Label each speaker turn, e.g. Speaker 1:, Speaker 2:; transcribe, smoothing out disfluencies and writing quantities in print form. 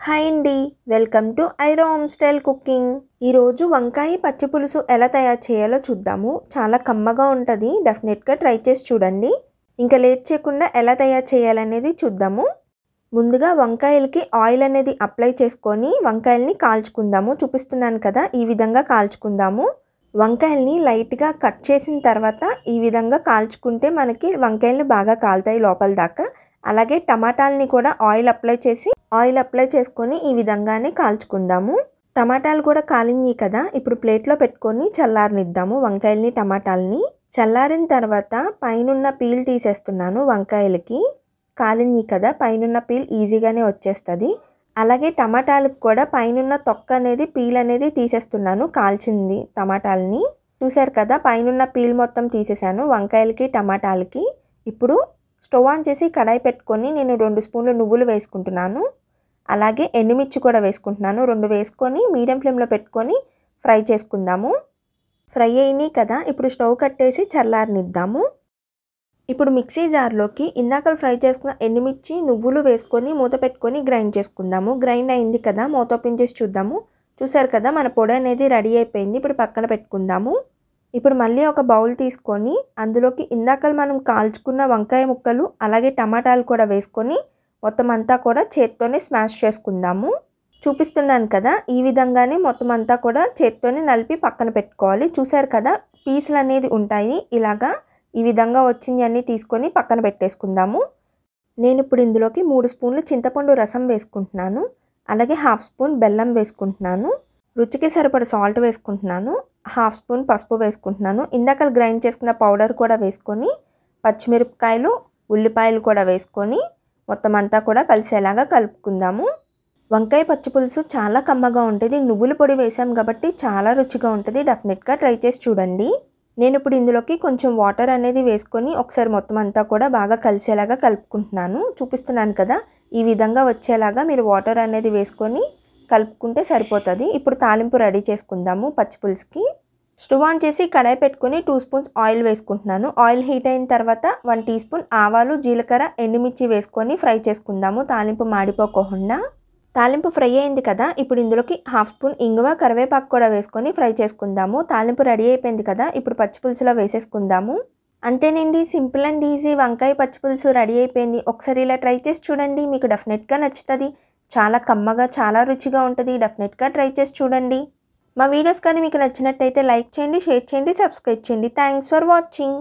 Speaker 1: Hi అండి, welcome to ఐరో home style cooking. ఈరోజు వంకాయ పచ్చి పులుసు ఎలా తయారు చేయాలో చూద్దాము. చాలా కమ్మగా ఉంటుంది, డెఫినెట్గా ట్రై చేసి చూడండి. ఇంకా లేట్ చేయకుండా ఎలా తయారు చేయాలనేది చూద్దాము. ముందుగా వంకాయలకి ఆయిల్ అనేది అప్లై చేసుకొని వంకాయల్ని కాల్చుకుందాము. చూపిస్తున్నాను కదా, ఈ విధంగా కాల్చుకుందాము. వంకాయల్ని లైట్గా కట్ చేసిన తర్వాత ఈ విధంగా కాల్చుకుంటే మనకి వంకాయలు బాగా కాలుతాయి లోపల దాకా. అలాగే టమాటాలని కూడా ఆయిల్ అప్లై చేసుకొని ఈ విధంగానే కాల్చుకుందాము. టమాటాలు కూడా కాలింది కదా, ఇప్పుడు ప్లేట్లో పెట్టుకొని చల్లారనిద్దాము వంకాయల్ని టమాటాలని. చల్లారిన తర్వాత పైనున్న పీల్ తీసేస్తున్నాను. వంకాయలకి కాలింది కదా, పైనున్న పీల్ ఈజీగానే వచ్చేస్తుంది. అలాగే టమాటాలకు కూడా పైనున్న తొక్క అనేది పీల్ అనేది తీసేస్తున్నాను. కాల్చింది టమాటాలని చూసారు కదా, పైనున్న పీల్ మొత్తం తీసేసాను వంకాయలకి టమాటాలకి. ఇప్పుడు స్టవ్ ఆన్ చేసి కడాయి పెట్టుకొని నేను 2 స్పూన్లు నువ్వులు వేసుకుంటున్నాను. అలాగే ఎండుమిర్చి కూడా వేసుకుంటున్నాను. 2 వేసుకొని మీడియం ఫ్లేమ్లో పెట్టుకొని ఫ్రై చేసుకుందాము. ఫ్రై అయినాయి కదా, ఇప్పుడు స్టవ్ కట్టేసి చల్లారనిద్దాము. ఇప్పుడు మిక్సీ జార్లోకి ఇందాక ఫ్రై చేసుకున్న ఎండుమిర్చి నువ్వులు వేసుకొని మూత పెట్టుకొని గ్రైండ్ చేసుకుందాము. గ్రైండ్ అయింది కదా, మూత ఓపెన్ చేసి చూద్దాము. చూసారు కదా, మన పొడి అనేది రెడీ అయిపోయింది. ఇప్పుడు పక్కన పెట్టుకుందాము. ఇప్పుడు మళ్ళీ ఒక బౌల్ తీసుకొని అందులోకి ఇందాక మనం కాల్చుకున్న వంకాయ ముక్కలు అలాగే టమాటాలు కూడా వేసుకొని మొత్తం అంతా కూడా చేత్తోనే స్మాష్ చేసుకుందాము. చూపిస్తున్నాను కదా, ఈ విధంగానే మొత్తం అంతా కూడా చేత్తోనే నలిపి పక్కన పెట్టుకోవాలి. చూసారు కదా, పీసులు అనేది ఉంటాయి. ఇలాగా ఈ విధంగా వచ్చింది అన్నీ తీసుకొని పక్కన పెట్టేసుకుందాము. నేను ఇప్పుడు ఇందులోకి 3 స్పూన్లు చింతపండు రసం వేసుకుంటున్నాను. అలాగే 1/2 స్పూన్ బెల్లం వేసుకుంటున్నాను. రుచికి సరిపడ సాల్ట్ వేసుకుంటున్నాను. 1/2 స్పూన్ పసుపు వేసుకుంటున్నాను. ఇందాక గ్రైండ్ చేసుకున్న పౌడర్ కూడా వేసుకొని పచ్చిమిరపకాయలు ఉల్లిపాయలు కూడా వేసుకొని మొత్తం అంతా కూడా కలిసేలాగా కలుపుకుందాము. వంకాయ పచ్చి పులుసు చాలా కమ్మగా ఉంటుంది. నువ్వుల పొడి వేసాం కాబట్టి చాలా రుచిగా ఉంటుంది. డెఫినెట్గా ట్రై చేసి చూడండి. నేను ఇప్పుడు ఇందులోకి కొంచెం వాటర్ అనేది వేసుకొని ఒకసారి మొత్తం అంతా కూడా బాగా కలిసేలాగా కలుపుకుంటున్నాను. చూపిస్తున్నాను కదా, ఈ విధంగా వచ్చేలాగా మీరు వాటర్ అనేది వేసుకొని కలుపుకుంటే సరిపోతుంది. ఇప్పుడు తాలింపు రెడీ చేసుకుందాము పచ్చి పులుసుకి. స్టవ్ ఆన్ చేసి కడాయి పెట్టుకొని 2 స్పూన్స్ ఆయిల్ వేసుకుంటున్నాను. ఆయిల్ హీట్ అయిన తర్వాత 1 టీ స్పూన్ ఆవాలు జీలకర్ర ఎండుమిర్చి వేసుకొని ఫ్రై చేసుకుందాము, తాలింపు మాడిపోకుండా. తాలింపు ఫ్రై అయింది కదా, ఇప్పుడు ఇందులోకి 1/2 స్పూన్ ఇంగువ కరివేపాకు కూడా వేసుకొని ఫ్రై చేసుకుందాము. తాలింపు రెడీ అయిపోయింది కదా, ఇప్పుడు పచ్చి పులుసులో వేసేసుకుందాము. అంతేనండి, సింపుల్ అండ్ ఈజీ వంకాయ పచ్చి పులుసు రెడీ అయిపోయింది. ఒకసారి ఇలా ట్రై చేసి చూడండి, మీకు డెఫినెట్గా నచ్చుతుంది. చాలా కమ్మగా చాలా రుచిగా ఉంటుంది. డెఫినెట్గా ట్రై చేసి చూడండి. మా వీడియోస్ కానీ మీకు నచ్చినట్టయితే లైక్ చేయండి, షేర్ చేయండి, సబ్స్క్రైబ్ చేయండి. Thanks for watching.